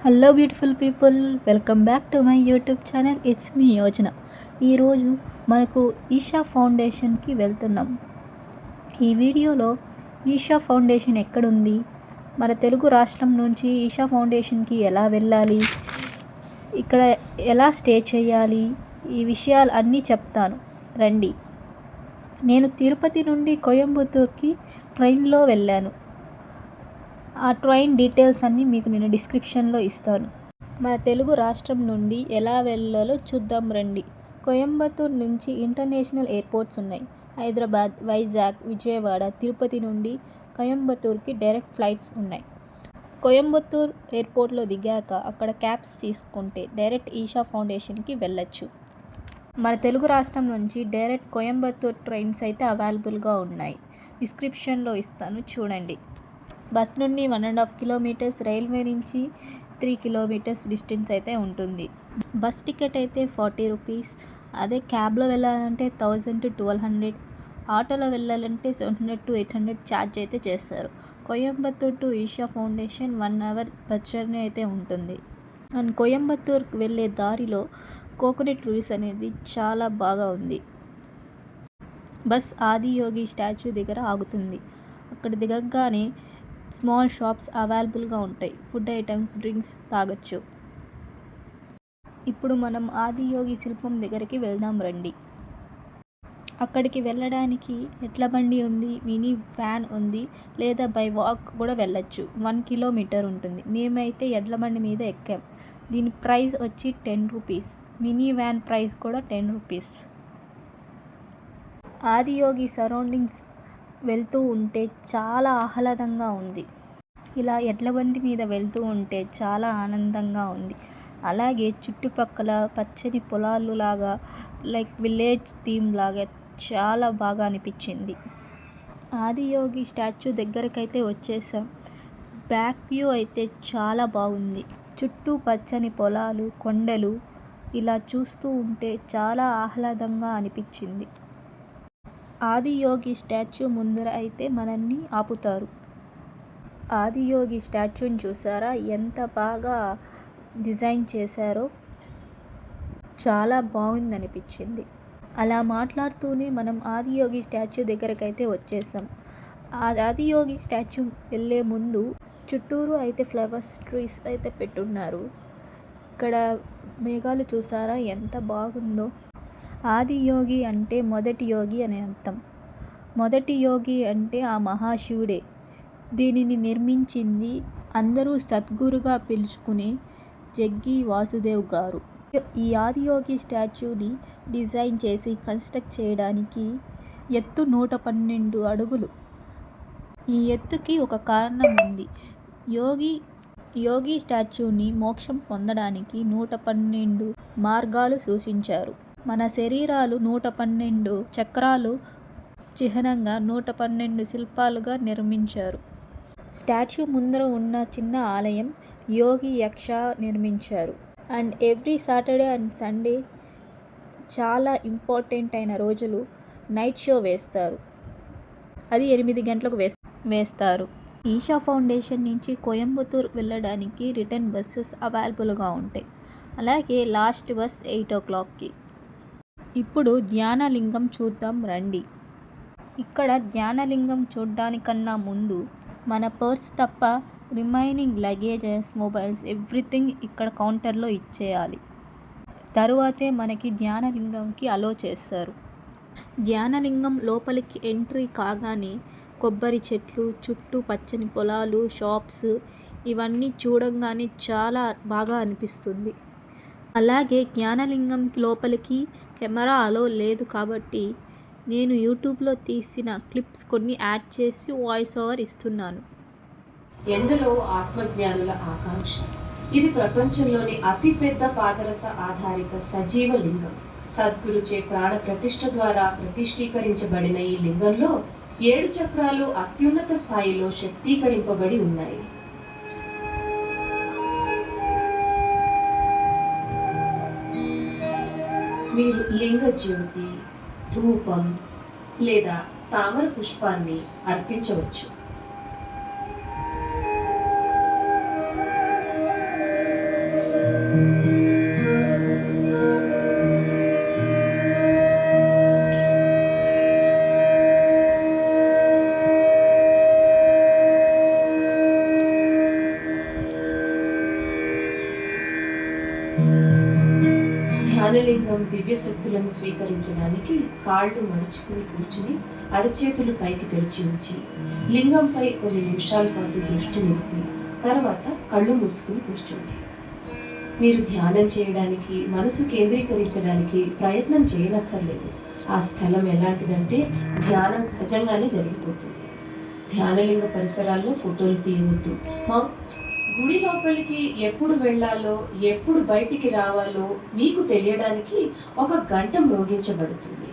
Hello beautiful people, welcome back to my YouTube channel. It's me Yojana. ఈరోజు మనకు ఈషా ఫౌండేషన్కి వెళ్తున్నాం. ఈ వీడియోలో ఈషా ఫౌండేషన్ ఎక్కడుంది, మన తెలుగు రాష్ట్రం నుంచి ఈషా ఫౌండేషన్కి ఎలా వెళ్ళాలి, ఇక్కడ ఎలా స్టే చేయాలి, ఈ విషయాలు అన్నీ చెప్తాను రండి. నేను తిరుపతి నుండి కోయంబత్తూర్కి ట్రైన్లో వెళ్ళాను. ఆ ట్రైన్ డీటెయిల్స్ అన్నీ మీకు నేను డిస్క్రిప్షన్లో ఇస్తాను. మన తెలుగు రాష్ట్రం నుండి ఎలా వెళ్ళాలో చూద్దాం రండి. కోయంబత్తూర్ నుంచి ఇంటర్నేషనల్ ఎయిర్పోర్ట్స్ ఉన్నాయి. హైదరాబాద్, వైజాగ్, విజయవాడ, తిరుపతి నుండి కోయంబత్తూర్కి డైరెక్ట్ ఫ్లైట్స్ ఉన్నాయి. కోయంబత్తూర్ ఎయిర్పోర్ట్లో దిగాక అక్కడ క్యాబ్స్ తీసుకుంటే డైరెక్ట్ ఈషా ఫౌండేషన్కి వెళ్ళొచ్చు. మన తెలుగు రాష్ట్రం నుంచి డైరెక్ట్ కోయంబత్తూర్ ట్రైన్స్ అయితే అవైలబుల్గా ఉన్నాయి. డిస్క్రిప్షన్లో ఇస్తాను చూడండి. బస్ నుండి 1.5 కిలోమీటర్స్, రైల్వే నుంచి 3 కిలోమీటర్స్ డిస్టెన్స్ అయితే ఉంటుంది. బస్ టికెట్ అయితే 40 రూపీస్. అదే క్యాబ్లో వెళ్ళాలంటే 1000 to 1200, ఆటోలో వెళ్ళాలంటే 700 to 800 ఛార్జ్ అయితే చేస్తారు. Coimbatore to Isha foundation 1 hour bus journey అయితే ఉంటుంది. అండ్ కోయంబత్తూర్కి వెళ్ళే దారిలో కోకోనట్ ట్రీస్ అనేది చాలా బాగా ఉంది. బస్ ఆదియోగి స్టాచ్యూ దగ్గర ఆగుతుంది. అక్కడ దిగగానే స్మాల్ షాప్స్ అవైలబుల్గా ఉంటాయి. ఫుడ్ ఐటమ్స్, డ్రింక్స్ తాగొచ్చు. ఇప్పుడు మనం ఆదియోగి శిల్పం దగ్గరికి వెళ్దాం రండి. అక్కడికి వెళ్ళడానికి ఎడ్ల బండి ఉంది, మినీ వ్యాన్ ఉంది, లేదా బై వాక్ కూడా వెళ్ళొచ్చు. 1 కిలోమీటర్ ఉంటుంది. మేమైతే ఎడ్ల బండి మీద ఎక్కాం. దీని ప్రైస్ వచ్చి 10 రూపీస్. మినీ వ్యాన్ ప్రైస్ కూడా 10 రూపీస్. ఆదియోగి సరౌండింగ్స్ వెళ్తూ ఉంటే చాలా ఆహ్లాదంగా ఉంది. ఇలా ఎడ్ల బండి మీద వెళ్తూ ఉంటే చాలా ఆనందంగా ఉంది. అలాగే చుట్టుపక్కల పచ్చని పొలాలు లాగా, లైక్ విలేజ్ థీమ్ లాగా చాలా బాగా అనిపించింది. ఆదియోగి స్టాచ్యూ దగ్గరకైతే వచ్చేసాం. బ్యాక్ వ్యూ అయితే చాలా బాగుంది. చుట్టూ పచ్చని పొలాలు, కొండలు ఇలా చూస్తూ ఉంటే చాలా ఆహ్లాదంగా అనిపించింది. ఆదియోగి స్టాచ్యూ ముందర అయితే మనల్ని ఆపుతారు. ఆదియోగి స్టాచ్యూని చూసారా, ఎంత బాగా డిజైన్ చేశారో, చాలా బాగుంది అనిపించింది. అలా మాట్లాడుతూనే మనం ఆదియోగి స్టాచ్యూ దగ్గరకైతే వచ్చేసాం. ఆ ఆదియోగి స్టాచ్యూ వెళ్ళే ముందు చుట్టూరు అయితే ఫ్లవర్స్ ట్రీస్ అయితే పెట్టున్నారు. ఇక్కడ మేఘాలు చూసారా ఎంత బాగుందో. ఆదియోగి అంటే మొదటి యోగి అని అర్థం. మొదటి యోగి అంటే ఆ మహాశివుడే. దీనిని నిర్మించింది అందరూ సద్గురుగా పిలుచుకునే జగ్గి వాసుదేవ్ గారు. ఈ ఆదియోగి స్టాచ్యూని డిజైన్ చేసి కన్స్ట్రక్ట్ చేయడానికి ఎత్తు 112 అడుగులు. ఈ ఎత్తుకి ఒక కారణం ఉంది. యోగి స్టాచ్యూని మోక్షం పొందడానికి 112 మార్గాలు సూచించారు. మన శరీరాలు 112 చక్రాలు చిహ్నంగా 112 శిల్పాలుగా నిర్మించారు. స్టాచ్యూ ముందర ఉన్న చిన్న ఆలయం యోగి యక్ష నిర్మించారు. And every Saturday and Sunday చాలా ఇంపార్టెంట్ అయిన రోజులు నైట్ షో వేస్తారు. అది 8 గంటలకు వేస్తారు. ఈషా ఫౌండేషన్ నుంచి కోయంబత్తూర్ వెళ్ళడానికి రిటర్న్ బస్సెస్ అవైలబుల్గా ఉంటాయి. అలాగే లాస్ట్ బస్ 8 o'clockకి. ఇప్పుడు ధ్యానలింగం చూద్దాం రండి. ఇక్కడ ధ్యానలింగం చూడ్డానికన్నా ముందు మన పర్స్ తప్ప రిమైనింగ్ లగేజెస్, మొబైల్స్ ఎవ్రీథింగ్ ఇక్కడ కౌంటర్లో ఇచ్చేయాలి. తరువాతే మనకి ధ్యానలింగంకి అలో చేస్తారు. ధ్యానలింగం లోపలికి ఎంట్రీ కాగానే కొబ్బరి చెట్లు, చుట్టూ పచ్చని పొలాలు, షాప్స్ ఇవన్నీ చూడంగానే చాలా బాగా అనిపిస్తుంది. అలాగే జ్ఞానలింగం లోపలికి కెమెరా అలో లేదు కాబట్టి నేను యూట్యూబ్లో తీసిన క్లిప్స్ కొన్ని యాడ్ చేసి వాయిస్ ఓవర్ ఇస్తున్నాను. ఎందరో ఆత్మజ్ఞానుల ఆకాంక్ష. ఇది ప్రపంచంలోని అతిపెద్ద పాదరస ఆధారిత సజీవ లింగం. సద్గురుచే ప్రాణ ప్రతిష్ఠ ద్వారా ప్రతిష్ఠీకరించబడిన ఈ లింగంలో 7 చక్రాలు అత్యున్నత స్థాయిలో శక్తీకరింపబడి ఉన్నాయి. మీరు లింగ జ్యోతి, ధూపం లేదా తామర పుష్పాన్ని అర్పించవచ్చు. ధ్యానలింగం దివ్య శక్తులను స్వీకరించడానికి కాళ్ళు మడుచుకుని కూర్చుని అరచేతులు పైకి తెరిచి ఉంచి లింగంపై కొన్ని నిమిషాల పాటు దృష్టి నిలిపి తర్వాత కళ్ళు మూసుకుని కూర్చోండి. మీరు ధ్యానం చేయడానికి, మనసు కేంద్రీకరించడానికి ప్రయత్నం చేయనక్కర్లేదు. ఆ స్థలం ఎలాంటిదంటే ధ్యానం సహజంగానే జరిగిపోతుంది. ధ్యానలింగ పరిసరాల్లో ఫోటోలు తీయవద్దు. గుడి లోపలికి ఎప్పుడు వెళ్ళాలో, ఎప్పుడు బయటికి రావాలో మీకు తెలియడానికి 1 గంట మ్రోగించబడుతుంది.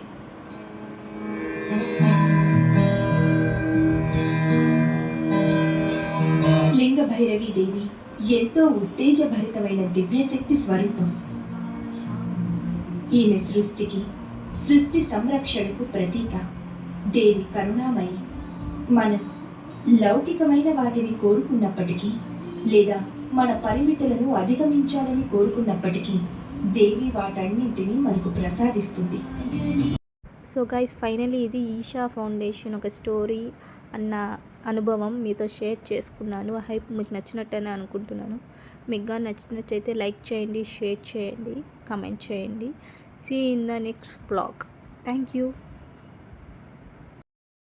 లింగ భైరవి దేవి ఎంతో ఉత్తేజభరితమైన దివ్యశక్తి స్వరూపం. ఈమె సృష్టి సంరక్షణకు ప్రతీక. దేవి కరుణామయి. మనం లౌకికమైన వాటిని కోరుకున్నప్పటికీ లేదా మన పరిమితులను అధిగమించాలని కోరుకున్నప్పటికీ దేవి వాటన్నింటినీ మనకు ప్రసాదిస్తుంది. సో గైస్, ఫైనలీ ఇది ఈషా ఫౌండేషన్ ఒక స్టోరీ అన్న అనుభవం మీతో షేర్ చేసుకున్నాను. హైప్ మీకు నచ్చినట్టనే అనుకుంటున్నాను. మీకు కానీ నచ్చినట్టయితే లైక్ చేయండి, షేర్ చేయండి, కమెంట్ చేయండి. See in the next blog. Thank you.